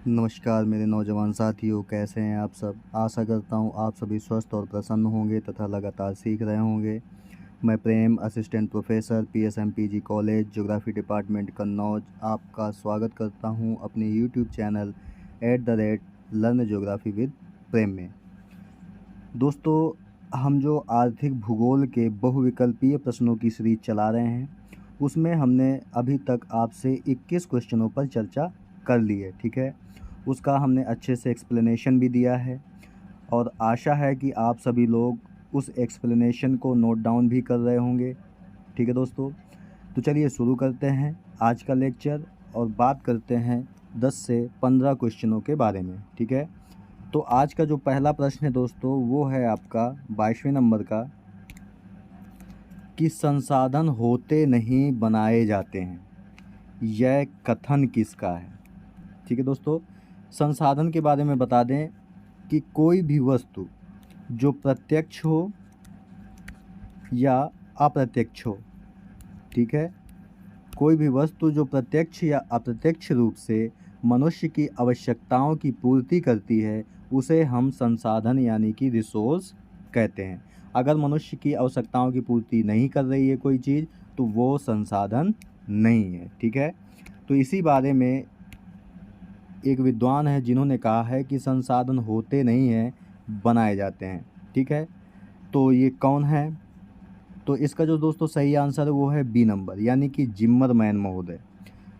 नमस्कार मेरे नौजवान साथियों, कैसे हैं आप सब। आशा करता हूं आप सभी स्वस्थ और प्रसन्न होंगे तथा लगातार सीख रहे होंगे। मैं Prem, assistant professor PSMPG college geography department Kannauj आपका स्वागत करता हूं अपने YouTube channel @learn geography with Prem में। दोस्तों, हम जो आर्थिक भूगोल के बहुविकल्पीय प्रश्नों की सीरीज चला रहे हैं, उसमें हमने अभी तक आपसे 21 क्वेश्चनों पर चर्चा कर ली है। ठीक है, उसका हमने अच्छे से एक्सप्लेनेशन भी दिया है और आशा है कि आप सभी लोग उस एक्सप्लेनेशन को नोट डाउन भी कर रहे होंगे। ठीक है दोस्तों, तो चलिए शुरू करते हैं आज का लेक्चर और बात करते हैं 10 से 15 क्वेश्चनों के बारे में। ठीक है, तो आज का जो पहला प्रश्न है दोस्तों, वो है आपका 22वें नंबर का कि संसाधन होते नहीं बनाए जाते हैं, यह कथन किसका है। ठीक है दोस्तों, संसाधन के बारे में बता दें कि कोई भी वस्तु जो प्रत्यक्ष हो या अप्रत्यक्ष हो। ठीक है, कोई भी वस्तु जो प्रत्यक्ष या अप्रत्यक्ष रूप से मनुष्य की आवश्यकताओं की पूर्ति करती है, उसे हम संसाधन यानी कि रिसोर्स कहते हैं। अगर मनुष्य की आवश्यकताओं की पूर्ति नहीं कर रही है कोई चीज़, तो वो संसाधन नहीं है। ठीक है, तो इसी बारे में एक विद्वान है जिन्होंने कहा है कि संसाधन होते नहीं हैं, बनाए जाते हैं। ठीक है, तो ये कौन है? तो इसका जो दोस्तों सही आंसर है वो है बी नंबर, यानी कि जिम्मरमैन महोदय।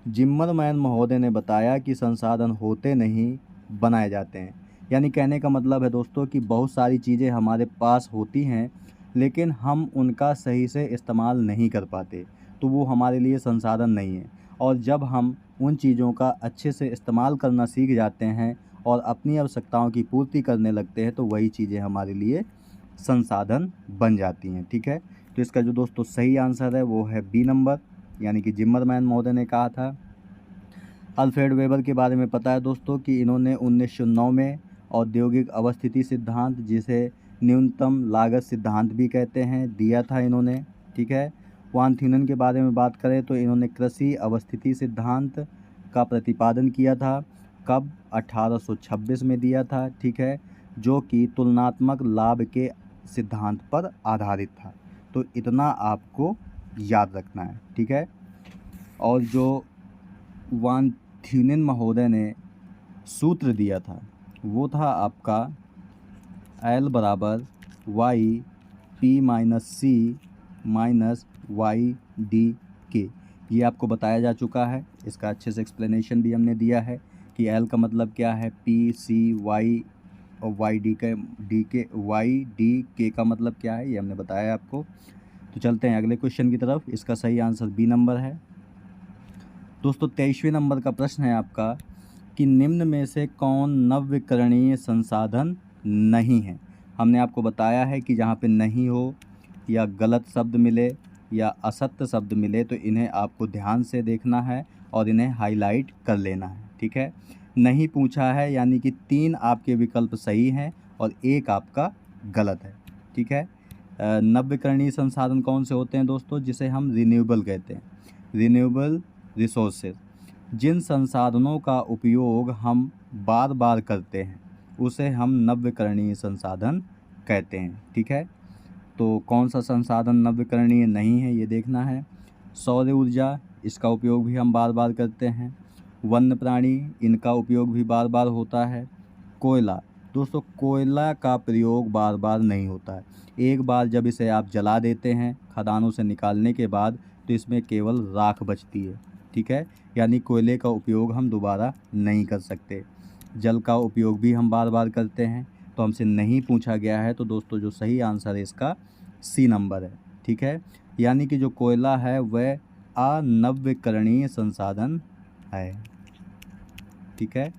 जिम्मरमैन महोदय ने बताया कि संसाधन होते नहीं, बनाए जाते हैं। यानी कहने का मतलब है दोस्तों कि बहुत सारी चीज़ें हमारे पास होती हैं, लेकिन हम उनका सही से इस्तेमाल नहीं कर पाते, तो वो हमारे लिए संसाधन नहीं है। और जब हम उन चीज़ों का अच्छे से इस्तेमाल करना सीख जाते हैं और अपनी आवश्यकताओं की पूर्ति करने लगते हैं, तो वही चीज़ें हमारे लिए संसाधन बन जाती हैं। ठीक है, तो इसका जो दोस्तों सही आंसर है वो है बी नंबर, यानी कि जिम्मरमैन महोदय ने कहा था। अल्फ्रेड वेबर के बारे में पता है दोस्तों कि इन्होंने 1909 में औद्योगिक अवस्थिति सिद्धांत, जिसे न्यूनतम लागत सिद्धांत भी कहते हैं, दिया था इन्होंने। ठीक है, वान थ्यूनन के बारे में बात करें तो इन्होंने कृषि अवस्थिति सिद्धांत का प्रतिपादन किया था। कब? 1826 में दिया था। ठीक है, जो कि तुलनात्मक लाभ के सिद्धांत पर आधारित था। तो इतना आपको याद रखना है। ठीक है, और जो वान थ्यूनेन महोदय ने सूत्र दिया था वो था आपका L बराबर वाई पी माइनस सी माइनस वाई डी के। ये आपको बताया जा चुका है, इसका अच्छे से एक्सप्लेनेशन भी हमने दिया है कि L का मतलब क्या है, पी सी वाई और वाई डी के वाई डी के का मतलब क्या है, ये हमने बताया आपको। तो चलते हैं अगले क्वेश्चन की तरफ। इसका सही आंसर बी नंबर है। दोस्तों 23वें नंबर का प्रश्न है आपका कि निम्न में से कौन नवीकरणीय संसाधन नहीं है। हमने आपको बताया है कि जहाँ पे नहीं हो या गलत शब्द मिले या असत्य शब्द मिले तो इन्हें आपको ध्यान से देखना है और इन्हें हाईलाइट कर लेना है। ठीक है, नहीं पूछा है, यानी कि 3 आपके विकल्प सही हैं और 1 आपका गलत है। ठीक है, नवीकरणीय संसाधन कौन से होते हैं दोस्तों? जिसे हम रिन्यूएबल कहते हैं, रिन्यूएबल रिसोर्सेज। जिन संसाधनों का उपयोग हम बार बार करते हैं उसे हम नवीकरणीय संसाधन कहते हैं। ठीक है, तो कौन सा संसाधन नवीकरणीय नहीं है ये देखना है। सौर ऊर्जा, इसका उपयोग भी हम बार बार करते हैं। वन्य प्राणी, इनका उपयोग भी बार बार होता है। कोयला, दोस्तों कोयला का प्रयोग बार बार नहीं होता है। एक बार जब इसे आप जला देते हैं खदानों से निकालने के बाद, तो इसमें केवल राख बचती है। ठीक है, यानी कोयले का उपयोग हम दोबारा नहीं कर सकते। जल का उपयोग भी हम बार बार करते हैं, तो हमसे नहीं पूछा गया है। तो दोस्तों जो सही आंसर है इसका सी नंबर है। ठीक है, यानी कि जो कोयला है वह अनवीकरणीय संसाधन है। ठीक है,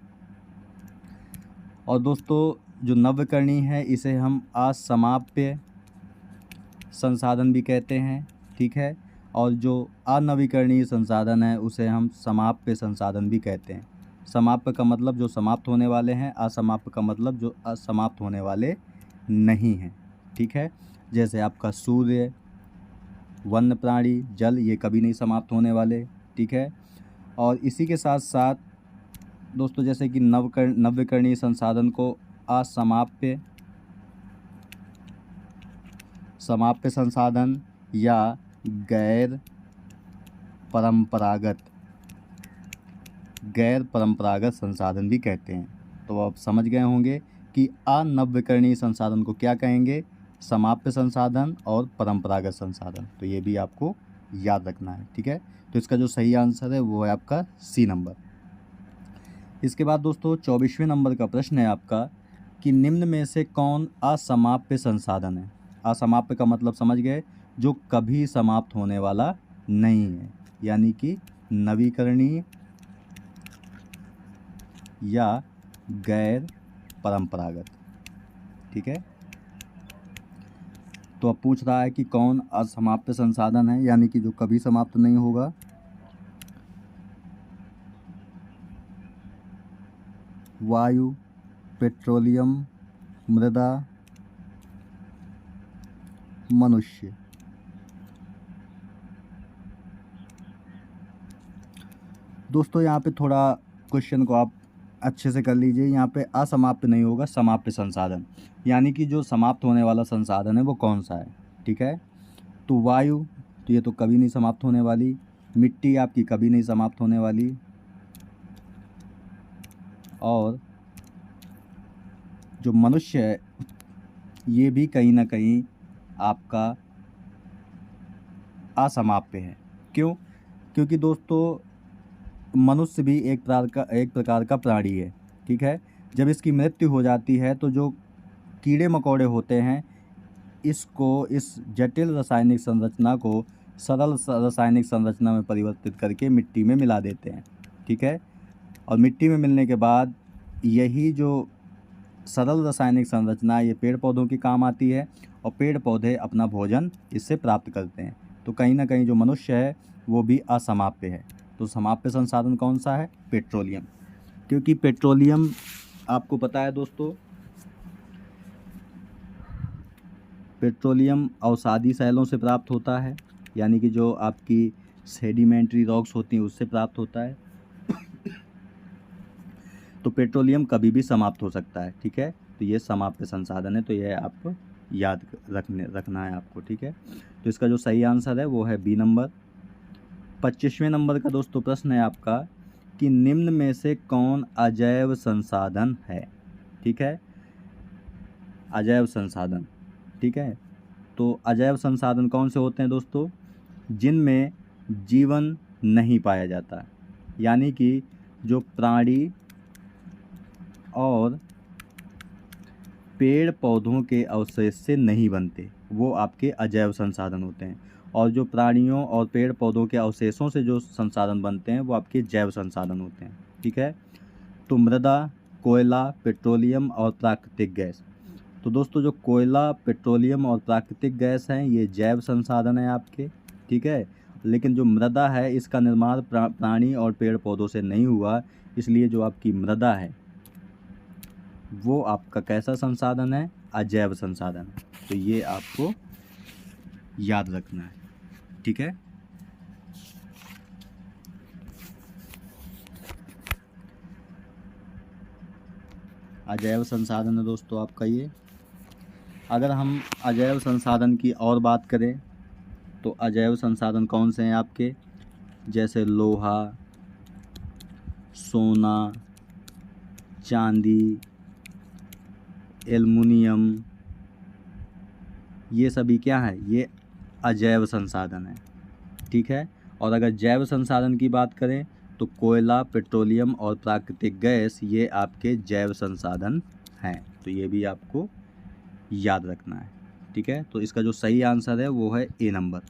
और दोस्तों जो नवीकरणीय है इसे हम असमाप्य संसाधन भी कहते हैं। ठीक है, और जो अनवीकरणीय संसाधन है उसे हम समाप्य संसाधन भी कहते हैं। समाप्य का मतलब जो समाप्त होने वाले हैं, असमाप्य का मतलब जो असमाप्त होने वाले नहीं हैं। ठीक है, जैसे आपका सूर्य, वन्य प्राणी, जल, ये कभी नहीं समाप्त होने वाले। ठीक है, और इसी के साथ साथ दोस्तों जैसे कि नव्यकरणीय संसाधन को असमाप्य समाप्य संसाधन या गैर परंपरागत संसाधन भी कहते हैं। तो आप समझ गए होंगे कि अनव्यकरणीय संसाधन को क्या कहेंगे, समाप्य संसाधन और परंपरागत संसाधन। तो ये भी आपको याद रखना है, ठीक है। तो इसका जो सही आंसर है वो है आपका सी नंबर। इसके बाद दोस्तों 24वें नंबर का प्रश्न है आपका कि निम्न में से कौन असमाप्य संसाधन है। असमाप्य का मतलब समझ गए, जो कभी समाप्त होने वाला नहीं है, यानी कि नवीकरणीय या गैर परंपरागत, ठीक है। तो अब पूछ रहा है कि कौन असमाप्य संसाधन है, यानी कि जो कभी समाप्त नहीं होगा। वायु, पेट्रोलियम, मृदा, मनुष्य। दोस्तों यहाँ पे थोड़ा क्वेश्चन को आप अच्छे से कर लीजिए। यहाँ पे असमाप्त नहीं होगा, समाप्य संसाधन, यानी कि जो समाप्त होने वाला संसाधन है वो कौन सा है, ठीक है। तो वायु, तो ये तो कभी नहीं समाप्त होने वाली। मिट्टी आपकी कभी नहीं समाप्त होने वाली। और जो मनुष्य है ये भी कहीं ना कहीं आपका असमाप्य है। क्यों? क्योंकि दोस्तों मनुष्य भी एक प्रकार का प्राणी है, ठीक है। जब इसकी मृत्यु हो जाती है तो जो कीड़े मकोड़े होते हैं इसको, इस जटिल रासायनिक संरचना को सरल रासायनिक संरचना में परिवर्तित करके मिट्टी में मिला देते हैं, ठीक है। और मिट्टी में मिलने के बाद यही जो सरल रासायनिक संरचना ये पेड़ पौधों की काम आती है और पेड़ पौधे अपना भोजन इससे प्राप्त करते हैं। तो कहीं ना कहीं जो मनुष्य है वो भी असमाप्य है। तो समाप्य संसाधन कौन सा है? पेट्रोलियम। क्योंकि पेट्रोलियम आपको पता है दोस्तों, पेट्रोलियम अवसादी शैलों से प्राप्त होता है, यानी कि जो आपकी सेडिमेंट्री रॉक्स होती हैं उससे प्राप्त होता है। तो पेट्रोलियम कभी भी समाप्त हो सकता है, ठीक है। तो ये समाप्य संसाधन है, तो यह आपको याद रखना है आपको, ठीक है। तो इसका जो सही आंसर है वो है बी नंबर। 25वें नंबर का दोस्तों प्रश्न है आपका कि निम्न में से कौन अजैव संसाधन है, ठीक है। अजैव संसाधन, ठीक है। तो अजैव संसाधन कौन से होते हैं दोस्तों? जिनमें जीवन नहीं पाया जाता, यानी कि जो प्राणी और पेड़ पौधों के अवशेष से नहीं बनते वो आपके अजैव संसाधन होते हैं। और जो प्राणियों और पेड़ पौधों के अवशेषों से जो संसाधन बनते हैं वो आपके जैव संसाधन होते हैं, ठीक है। तो मृदा, कोयला, पेट्रोलियम और प्राकृतिक गैस। तो दोस्तों जो कोयला, पेट्रोलियम और प्राकृतिक गैस हैं ये जैव संसाधन है आपके, ठीक है। लेकिन जो मृदा है इसका निर्माण प्राणी और पेड़ पौधों से नहीं हुआ, इसलिए जो आपकी मृदा है वो आपका कैसा संसाधन है? अजैव संसाधन है। तो ये आपको याद रखना है, ठीक है। अजैव संसाधन है दोस्तों आपका ये। अगर हम अजैव संसाधन की और बात करें तो अजैव संसाधन कौन से हैं आपके? जैसे लोहा, सोना, चांदी, एल्युमिनियम, ये सभी क्या है? ये अजैव संसाधन है, ठीक है। और अगर जैव संसाधन की बात करें तो कोयला, पेट्रोलियम और प्राकृतिक गैस ये आपके जैव संसाधन हैं। तो ये भी आपको याद रखना है, ठीक है। तो इसका जो सही आंसर है वो है ए नंबर।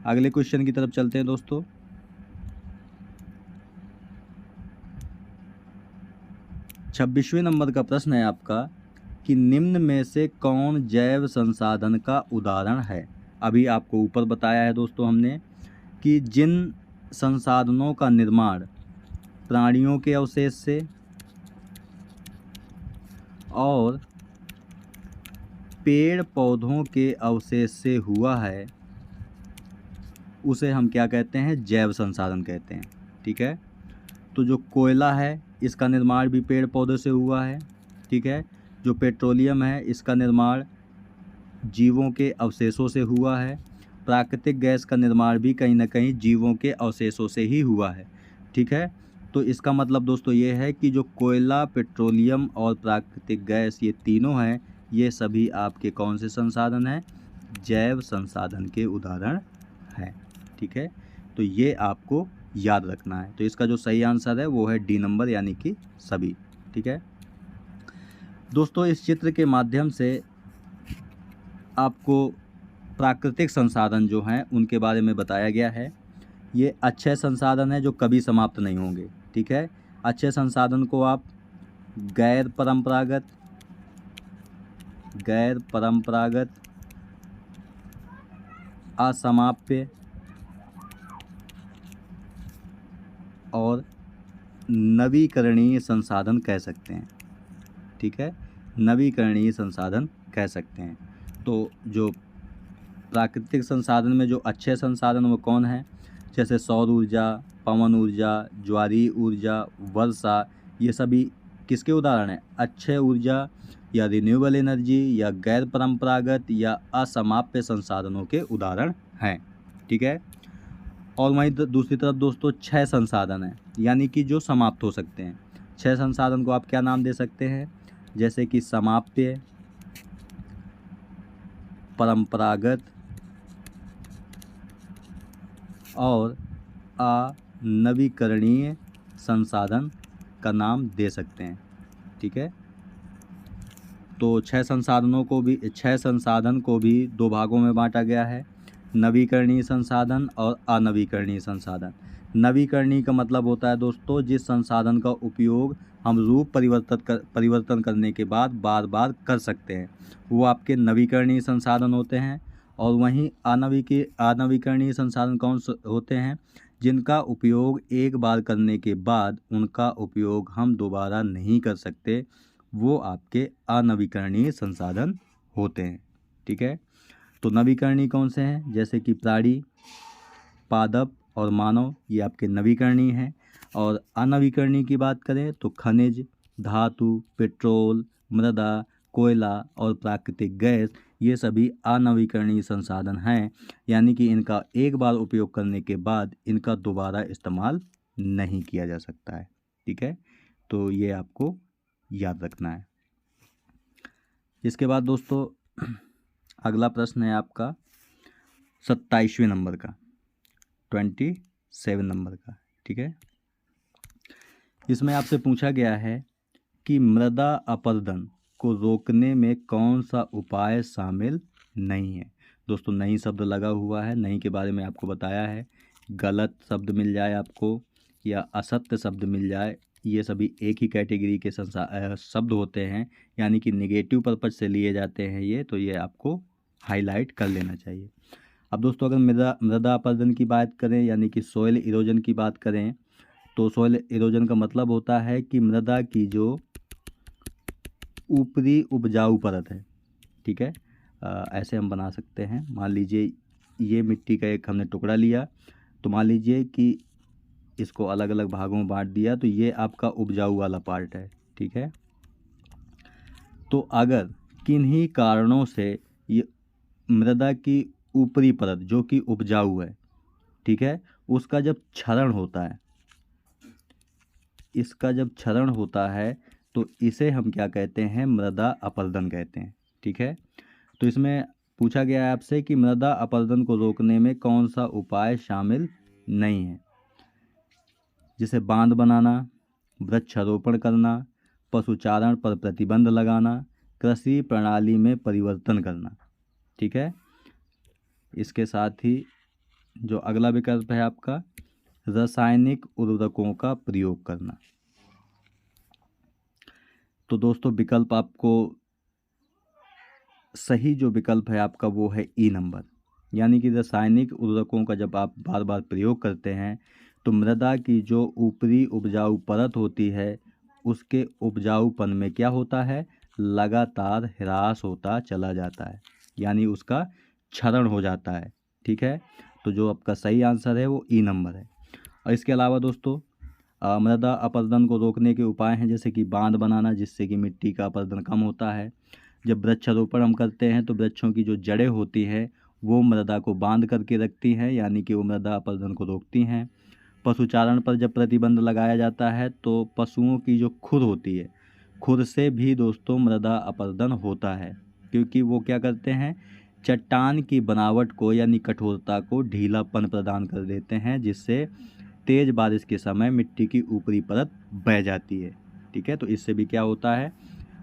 अगले क्वेश्चन की तरफ चलते हैं दोस्तों। 26वें नंबर का प्रश्न है आपका कि निम्न में से कौन जैव संसाधन का उदाहरण है। अभी आपको ऊपर बताया है दोस्तों हमने कि जिन संसाधनों का निर्माण प्राणियों के अवशेष से और पेड़ पौधों के अवशेष से हुआ है उसे हम क्या कहते हैं? जैव संसाधन कहते हैं, ठीक है। तो जो कोयला है इसका निर्माण भी पेड़ पौधे से हुआ है, ठीक है। जो पेट्रोलियम है इसका निर्माण जीवों के अवशेषों से हुआ है। प्राकृतिक गैस का निर्माण भी कहीं ना कहीं जीवों के अवशेषों से ही हुआ है, ठीक है। तो इसका मतलब दोस्तों ये है कि जो कोयला, पेट्रोलियम और प्राकृतिक गैस ये तीनों हैं, ये सभी आपके कौन से संसाधन हैं? जैव संसाधन के उदाहरण हैं, ठीक है। तो ये आपको याद रखना है। तो इसका जो सही आंसर है वो है डी नंबर, यानी कि सभी, ठीक है। दोस्तों इस चित्र के माध्यम से आपको प्राकृतिक संसाधन जो हैं उनके बारे में बताया गया है। ये अच्छे संसाधन हैं जो कभी समाप्त नहीं होंगे, ठीक है। अच्छे संसाधन को आप गैर परंपरागत, असमाप्य और नवीकरणीय संसाधन कह सकते हैं, ठीक है। नवीकरणीय संसाधन कह सकते हैं। तो जो प्राकृतिक संसाधन में जो अच्छे संसाधन वो कौन है? जैसे सौर ऊर्जा, पवन ऊर्जा, ज्वारीय ऊर्जा, वर्षा, ये सभी किसके उदाहरण हैं? अच्छे ऊर्जा या रिन्यूएबल एनर्जी या गैर परंपरागत या असमाप्य संसाधनों के उदाहरण हैं, ठीक है। और वहीं दूसरी तरफ दोस्तों 6 संसाधन हैं, यानी कि जो समाप्त हो सकते हैं। 6 संसाधन को आप क्या नाम दे सकते हैं? जैसे कि समाप्य, परंपरागत और अनवीकरणीय संसाधन का नाम दे सकते हैं, ठीक है। तो 6 संसाधन को भी 2 भागों में बांटा गया है, नवीकरणीय संसाधन और अनवीकरणीय संसाधन। नवीकरणीय का मतलब होता है दोस्तों जिस संसाधन का उपयोग हम रूप परिवर्तन करने के बाद बार बार कर सकते हैं, वो आपके नवीकरणीय संसाधन होते हैं। और वहीं अनवीकरणीय संसाधन कौन से होते हैं? जिनका उपयोग एक बार करने के बाद उनका उपयोग हम दोबारा नहीं कर सकते, वो आपके अनवीकरणीय संसाधन होते हैं, ठीक है। तो नवीकरणीय कौन से हैं? जैसे कि प्राणी, पादप और मानव, ये आपके नवीकरणीय हैं। और अनवीकरणीय की बात करें तो खनिज, धातु, पेट्रोल, मृदा, कोयला और प्राकृतिक गैस, ये सभी अनवीकरणीय संसाधन हैं, यानी कि इनका एक बार उपयोग करने के बाद इनका दोबारा इस्तेमाल नहीं किया जा सकता है, ठीक है। तो ये आपको याद रखना है। इसके बाद दोस्तों अगला प्रश्न है आपका 27वें नंबर का, 27 नंबर का, ठीक है। इसमें आपसे पूछा गया है कि मृदा अपरदन को रोकने में कौन सा उपाय शामिल नहीं है। दोस्तों नहीं शब्द लगा हुआ है, नहीं के बारे में आपको बताया है। गलत शब्द मिल जाए आपको या असत्य शब्द मिल जाए, ये सभी एक ही कैटेगरी के शब्द होते हैं, यानी कि निगेटिव पर्पज से लिए जाते हैं ये, तो ये आपको हाईलाइट कर लेना चाहिए। अब दोस्तों अगर मृदा अपरदन की बात करें, यानी कि सॉइल इरोजन की बात करें, तो सॉइल इरोजन का मतलब होता है कि मृदा की जो ऊपरी उपजाऊ परत है, ठीक है। ऐसे हम बना सकते हैं, मान लीजिए ये मिट्टी का एक हमने टुकड़ा लिया, तो मान लीजिए कि इसको अलग अलग भागों में बांट दिया, तो ये आपका उपजाऊ वाला पार्ट है, ठीक है। तो अगर किन्हीं कारणों से ये मृदा की ऊपरी परत जो कि उपजाऊ है, ठीक है, उसका जब क्षरण होता है, इसका जब क्षरण होता है तो इसे हम क्या कहते हैं? मृदा अपरदन कहते हैं, ठीक है। तो इसमें पूछा गया है आपसे कि मृदा अपरदन को रोकने में कौन सा उपाय शामिल नहीं है। जैसे बांध बनाना, वृक्षारोपण करना, पशुचारण पर प्रतिबंध लगाना, कृषि प्रणाली में परिवर्तन करना, ठीक है। इसके साथ ही जो अगला विकल्प है आपका रासायनिक उर्वरकों का प्रयोग करना। तो दोस्तों विकल्प आपको सही जो विकल्प है आपका वो है ई नंबर, यानी कि रासायनिक उर्वरकों का जब आप बार बार प्रयोग करते हैं तो मृदा की जो ऊपरी उपजाऊ परत होती है उसके उपजाऊपन में क्या होता है? लगातार ह्रास होता चला जाता है, यानी उसका क्षरण हो जाता है, ठीक है। तो जो आपका सही आंसर है वो ई नंबर है। और इसके अलावा दोस्तों मृदा अपरदन को रोकने के उपाय हैं जैसे कि बांध बनाना, जिससे कि मिट्टी का अपरदन कम होता है। जब वृक्षारोपण हम करते हैं तो वृक्षों की जो जड़ें होती हैं वो मृदा को बांध करके रखती हैं, यानी कि वो मृदा अपरदन को रोकती हैं। पशुचारण पर जब प्रतिबंध लगाया जाता है तो पशुओं की जो खुर होती है, खुर से भी दोस्तों मृदा अपरदन होता है, क्योंकि वो क्या करते हैं, चट्टान की बनावट को यानी कठोरता को ढीलापन प्रदान कर देते हैं, जिससे तेज़ बारिश के समय मिट्टी की ऊपरी परत बह जाती है। ठीक है, तो इससे भी क्या होता है,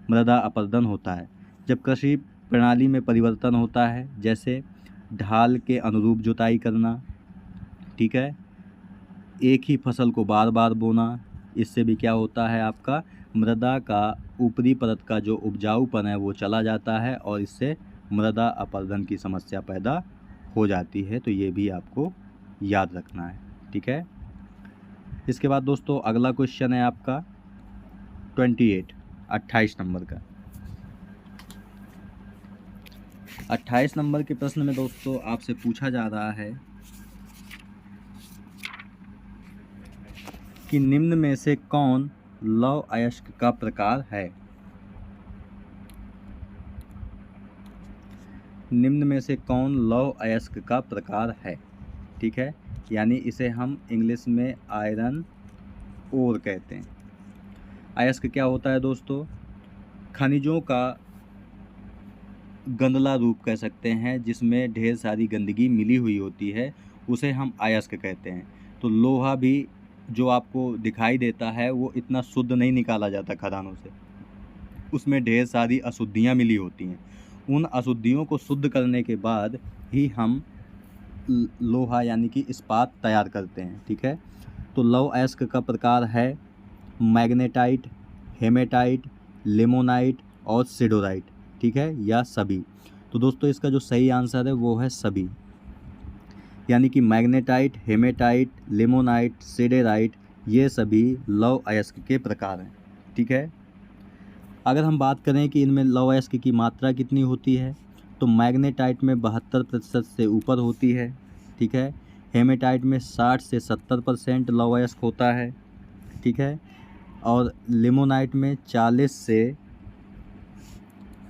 मृदा अपरदन होता है। जब कृषि प्रणाली में परिवर्तन होता है, जैसे ढाल के अनुरूप जुताई करना, ठीक है, एक ही फसल को बार बार बोना, इससे भी क्या होता है, आपका मृदा का ऊपरी परत का जो उपजाऊपन है वो चला जाता है और इससे मृदा अपरदन की समस्या पैदा हो जाती है। तो ये भी आपको याद रखना है। ठीक है, इसके बाद दोस्तों अगला क्वेश्चन है आपका 28 नंबर का। 28 नंबर के प्रश्न में दोस्तों आपसे पूछा जा रहा है कि निम्न में से कौन लौह अयस्क का प्रकार है। निम्न में से कौन लौह अयस्क का प्रकार है। ठीक है, यानी इसे हम इंग्लिश में आयरन ओर कहते हैं। अयस्क क्या होता है दोस्तों, खनिजों का गंदला रूप कह सकते हैं, जिसमें ढेर सारी गंदगी मिली हुई होती है, उसे हम अयस्क कहते हैं। तो लोहा भी जो आपको दिखाई देता है वो इतना शुद्ध नहीं निकाला जाता खदानों से, उसमें ढेर सारी अशुद्धियाँ मिली होती हैं। उन अशुद्धियों को शुद्ध करने के बाद ही हम लोहा यानी कि इस्पात तैयार करते हैं। ठीक है, तो लौह अयस्क का प्रकार है मैग्नेटाइट, हेमेटाइट, लिमोनाइट और सिडोराइट। ठीक है, या सभी। तो दोस्तों इसका जो सही आंसर है वो है सभी, यानी कि मैग्नेटाइट, हेमेटाइट, लिमोनाइट, सिडेराइट, ये सभी लौह अयस्क के प्रकार हैं। ठीक है, अगर हम बात करें कि इनमें लौह अयस्क की मात्रा कितनी होती है, तो मैग्नेटाइट में 72% से ऊपर होती है। ठीक है, हेमेटाइट में 60 से 70% लौह अयस्क होता है। ठीक है, और लिमोनाइट में 40 से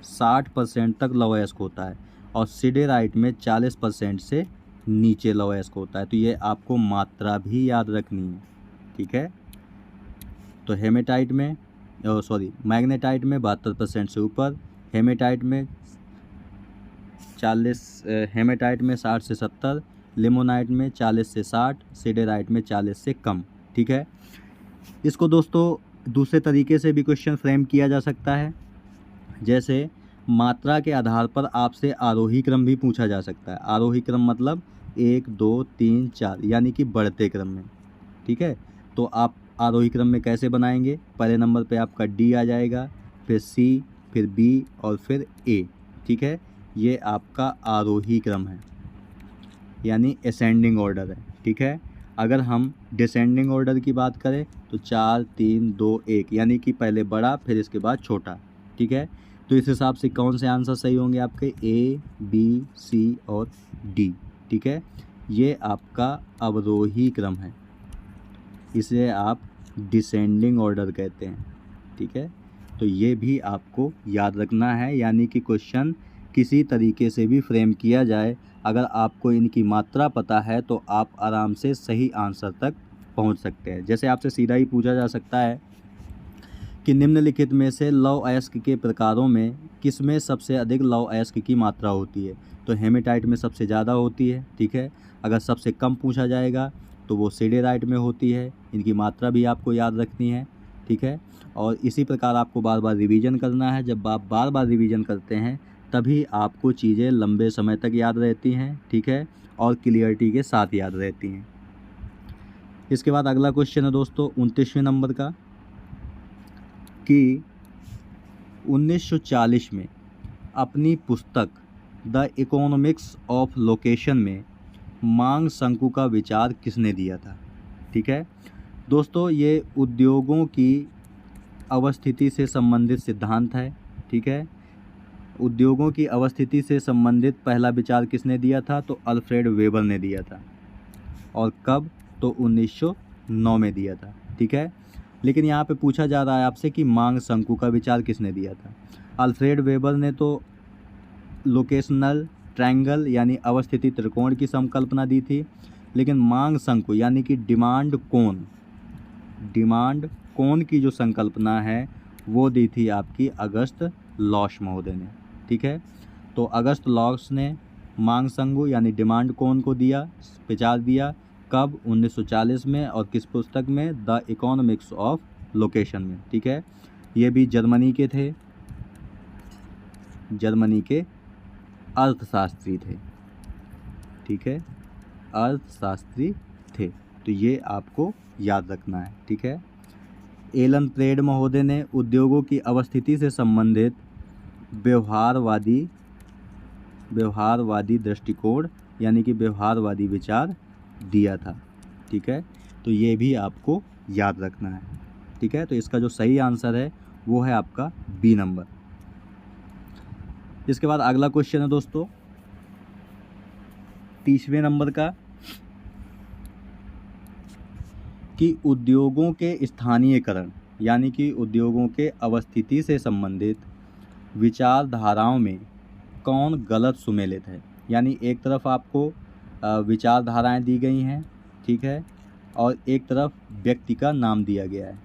60% तक लौह अयस्क होता है, और सिडेराइट में 40% से नीचे लौह अयस्क होता है। तो ये आपको मात्रा भी याद रखनी है। ठीक है, तो हेमेटाइट में मैग्नेटाइट में 72% से ऊपर, हेमेटाइट में 60 से 70, लिमोनाइट में 40 से 60, सिडेराइट में 40 से कम। ठीक है, इसको दोस्तों दूसरे तरीके से भी क्वेश्चन फ्रेम किया जा सकता है, जैसे मात्रा के आधार पर आपसे आरोही क्रम भी पूछा जा सकता है। आरोही क्रम मतलब 1 2 3 4, यानी कि बढ़ते क्रम में। ठीक है, तो आप आरोही क्रम में कैसे बनाएंगे, पहले नंबर पे आपका डी आ जाएगा, फिर सी, फिर बी और फिर ए। ठीक है, ये आपका आरोही क्रम है, यानी असेंडिंग ऑर्डर है। ठीक है, अगर हम डिसेंडिंग ऑर्डर की बात करें तो 4 3 2 1, यानी कि पहले बड़ा फिर इसके बाद छोटा। ठीक है, तो इस हिसाब से कौन से आंसर सही होंगे आपके, ए, बी, सी और डी। ठीक है, ये आपका अवरोही क्रम है, इसे आप डिसेंडिंग ऑर्डर कहते हैं। ठीक है, तो ये भी आपको याद रखना है, यानी कि क्वेश्चन किसी तरीके से भी फ्रेम किया जाए, अगर आपको इनकी मात्रा पता है तो आप आराम से सही आंसर तक पहुंच सकते हैं। जैसे आपसे सीधा ही पूछा जा सकता है कि निम्नलिखित में से लौह अयस्क के प्रकारों में किसमें सबसे अधिक लौह अयस्क की मात्रा होती है, तो हेमेटाइट में सबसे ज़्यादा होती है। ठीक है, अगर सबसे कम पूछा जाएगा तो वो सिडेराइट में होती है। इनकी मात्रा भी आपको याद रखनी है। ठीक है, और इसी प्रकार आपको बार बार रिवीजन करना है। जब आप बार बार रिवीजन करते हैं तभी आपको चीज़ें लंबे समय तक याद रहती हैं। ठीक है, और क्लियरिटी के साथ याद रहती हैं। इसके बाद अगला क्वेश्चन है दोस्तों 29वें नंबर का, कि 1940 में अपनी पुस्तक द इकोनॉमिक्स ऑफ लोकेशन में मांग शंकु का विचार किसने दिया था। ठीक है दोस्तों, ये उद्योगों की अवस्थिति से संबंधित सिद्धांत है। ठीक है, उद्योगों की अवस्थिति से संबंधित पहला विचार किसने दिया था, तो अल्फ्रेड वेबर ने दिया था। और कब, तो 1909 में दिया था। ठीक है। लेकिन यहाँ पे पूछा जा रहा है आपसे कि मांग शंकु का विचार किसने दिया था। अल्फ्रेड वेबर ने तो लोकेशनल ट्रायंगल यानी अवस्थिति त्रिकोण की संकल्पना दी थी, लेकिन मांग शंकु यानी कि डिमांड कोण की जो संकल्पना है वो दी थी आपकी अगस्त लॉश महोदय ने, ठीक है। तो अगस्त लॉश ने मांग शंकु यानी डिमांड कोण को विचार दिया कब, 1940 में, और किस पुस्तक में, द इकोनॉमिक्स ऑफ लोकेशन में, ठीक है। ये भी जर्मनी के थे, जर्मनी के अर्थशास्त्री थे, ठीक है, अर्थशास्त्री थे। तो ये आपको याद रखना है, ठीक है। एलन प्रेड महोदय ने उद्योगों की अवस्थिति से संबंधित व्यवहारवादी दृष्टिकोण यानी कि व्यवहारवादी विचार दिया था, ठीक है। तो ये भी आपको याद रखना है, ठीक है। तो इसका जो सही आंसर है वो है आपका बी नंबर। इसके बाद अगला क्वेश्चन है दोस्तों 30वें नंबर का कि उद्योगों के स्थानीयकरण यानी कि उद्योगों के अवस्थिति से संबंधित विचारधाराओं में कौन गलत सुमेलित है। यानी एक तरफ आपको विचारधाराएं दी गई हैं, ठीक है, और एक तरफ व्यक्ति का नाम दिया गया है।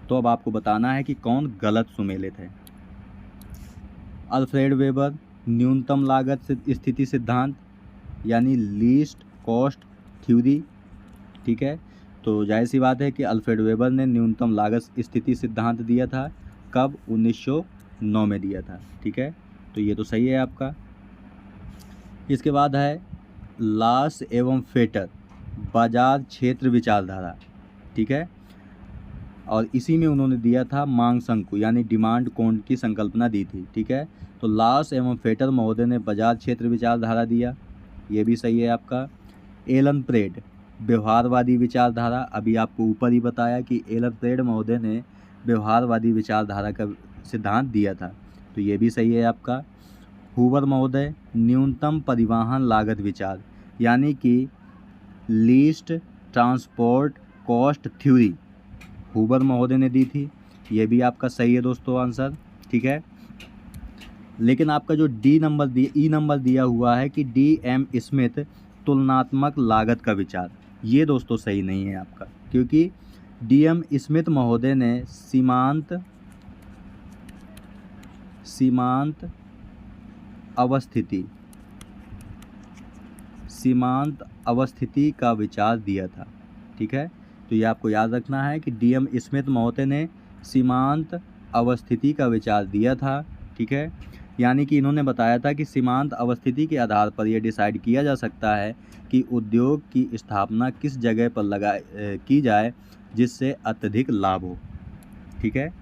तो अब आपको बताना है कि कौन गलत सुमेलित है। अल्फ्रेड वेबर न्यूनतम लागत स्थिति सिद्धांत यानी लीस्ट कॉस्ट थ्योरी, ठीक है। तो जाहिर सी बात है कि अल्फ्रेड वेबर ने न्यूनतम लागत स्थिति सिद्धांत दिया था कब, 1909 में दिया था, ठीक है। तो ये तो सही है आपका। इसके बाद है लास एवं फेटर बाजार क्षेत्र विचारधारा, ठीक है, और इसी में उन्होंने दिया था मांग शंकु यानी डिमांड कोण की संकल्पना दी थी, ठीक है। तो लास एवं फेटर महोदय ने बाजार क्षेत्र विचारधारा दिया, ये भी सही है आपका। एलन प्रेड व्यवहारवादी विचारधारा, अभी आपको ऊपर ही बताया कि एलन प्रेड महोदय ने व्यवहारवादी विचारधारा का सिद्धांत दिया था, तो ये भी सही है आपका। हूवर महोदय न्यूनतम परिवहन लागत विचार यानी कि least transport cost theory Hoover महोदय ने दी थी, ये भी आपका सही है दोस्तों आंसर, ठीक है। लेकिन आपका जो ई नंबर दिया हुआ है कि DM स्मिथ तुलनात्मक लागत का विचार, ये दोस्तों सही नहीं है आपका, क्योंकि DM स्मिथ महोदय ने सीमांत अवस्थिति का विचार दिया था, ठीक है। तो ये आपको याद रखना है कि DM स्मिथ महोदय ने सीमांत अवस्थिति का विचार दिया था, ठीक है। यानी कि इन्होंने बताया था कि सीमांत अवस्थिति के आधार पर यह डिसाइड किया जा सकता है कि उद्योग की स्थापना किस जगह पर की जाए जिससे अत्यधिक लाभ हो, ठीक है।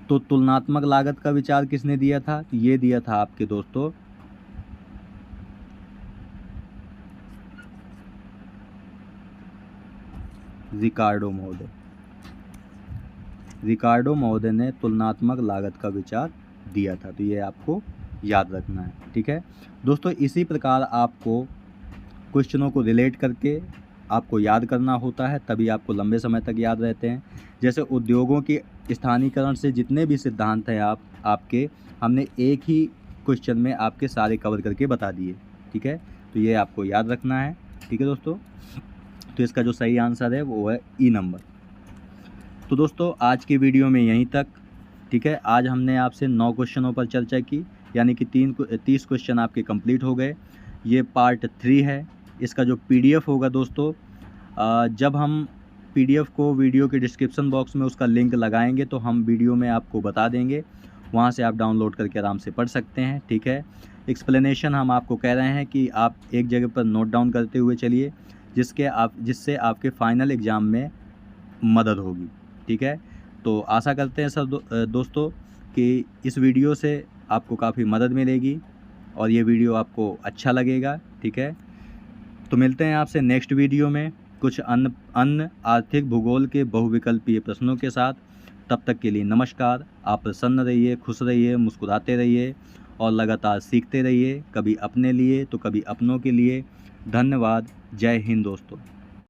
तो तुलनात्मक लागत का विचार किसने दिया था? ये दिया था आपके दोस्तों रिकार्डो महोदय ने तुलनात्मक लागत का विचार दिया था, तो ये आपको याद रखना है, ठीक है दोस्तों। इसी प्रकार आपको क्वेश्चनों को रिलेट करके आपको याद करना होता है, तभी आपको लंबे समय तक याद रहते हैं। जैसे उद्योगों की स्थानीयकरण से जितने भी सिद्धांत हैं आपके हमने एक ही क्वेश्चन में आपके सारे कवर करके बता दिए, ठीक है। तो ये आपको याद रखना है, ठीक है दोस्तों। तो इसका जो सही आंसर है वो है ई नंबर। तो दोस्तों आज की वीडियो में यहीं तक, ठीक है। आज हमने आपसे 9 क्वेश्चनों पर चर्चा की, यानी कि 30 क्वेश्चन आपके कंप्लीट हो गए। ये पार्ट 3 है। इसका जो PDF होगा दोस्तों, जब हम PDF को वीडियो के डिस्क्रिप्शन बॉक्स में उसका लिंक लगाएंगे तो हम वीडियो में आपको बता देंगे, वहाँ से आप डाउनलोड करके आराम से पढ़ सकते हैं, ठीक है। एक्सप्लेनेशन हम आपको कह रहे हैं कि आप एक जगह पर नोट डाउन करते हुए चलिए, जिससे आपके फाइनल एग्ज़ाम में मदद होगी, ठीक है। तो आशा करते हैं सब दोस्तों कि इस वीडियो से आपको काफ़ी मदद मिलेगी और ये वीडियो आपको अच्छा लगेगा, ठीक है। तो मिलते हैं आपसे नेक्स्ट वीडियो में कुछ अन्य आर्थिक भूगोल के बहुविकल्पीय प्रश्नों के साथ। तब तक के लिए नमस्कार। आप प्रसन्न रहिए, खुश रहिए, मुस्कुराते रहिए और लगातार सीखते रहिए, कभी अपने लिए तो कभी अपनों के लिए। धन्यवाद। जय हिंद दोस्तों।